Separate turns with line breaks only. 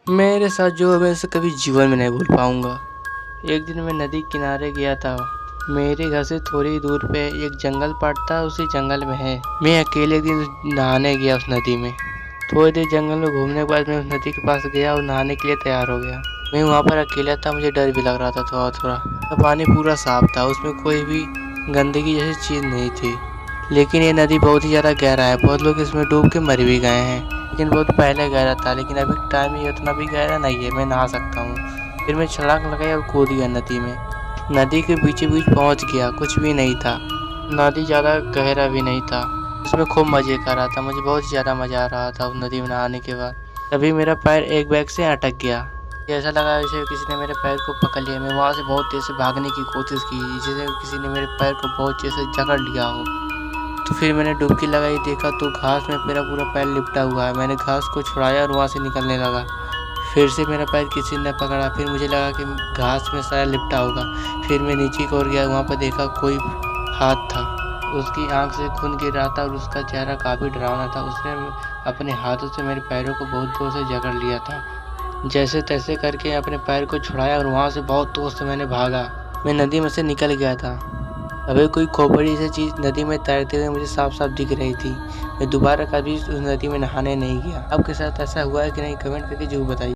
मेरे साथ जो है मैं इसे कभी जीवन में नहीं भूल पाऊंगा। एक दिन मैं नदी किनारे गया था। मेरे घर से थोड़ी दूर पे एक जंगल पड़ता है, उसी जंगल में है। मैं अकेले एक दिन नहाने गया उस नदी में। थोड़ी देर जंगल में घूमने के बाद मैं उस नदी के पास गया और नहाने के लिए तैयार हो गया। मैं वहाँ पर अकेला था, मुझे डर भी लग रहा था थोड़ा थोड़ा। पानी पूरा साफ था, उसमें कोई भी गंदगी जैसी चीज़ नहीं थी। लेकिन ये नदी बहुत ही ज़्यादा गहरा है, बहुत लोग इसमें डूब के मर भी गए हैं। लेकिन बहुत पहले गहरा था, लेकिन अभी टाइम ये उतना भी गहरा नहीं है, मैं नहा सकता हूँ। फिर मैं छलांग लगाई और कूद गया नदी में। नदी के बीचों बीच पहुँच गया, कुछ भी नहीं था। नदी ज़्यादा गहरा भी नहीं था। उसमें खूब मज़े कर रहा था, मुझे बहुत ज़्यादा मज़ा आ रहा था उस नदी में नहाने के बाद। तभी मेरा पैर एक बैग से अटक गया। ऐसा लगा जैसे किसी ने मेरे पैर को पकड़ लिया। मैं वहाँ से बहुत तेज़ से भागने की कोशिश की, जैसे किसी ने मेरे पैर को बहुत तेज़ से जकड़ लिया हो। तो फिर मैंने डुबकी लगाई, देखा तो घास में मेरा पूरा पैर लिपटा हुआ है। मैंने घास को छुड़ाया और वहाँ से निकलने लगा। फिर से मेरा पैर किसी ने पकड़ा, फिर मुझे लगा कि घास में सारा लिपटा होगा। फिर मैं नीचे की ओर गया, वहाँ पर देखा कोई हाथ था। उसकी आंख से खून गिर रहा था और उसका चेहरा काफ़ी डरावना था। उसने अपने हाथों से मेरे पैरों को बहुत जोर से जकड़ लिया था। जैसे तैसे करके अपने पैर को छुड़ाया और वहाँ से बहुत जोर से मैंने भागा। मैं नदी में से निकल गया था। अभी कोई खोपड़ी सी चीज़ नदी में तैरते हुए मुझे साफ साफ दिख रही थी। मैं दोबारा कभी उस नदी में नहाने नहीं गया। आपके साथ ऐसा हुआ है कि नहीं, कमेंट करके जरूर बताइए।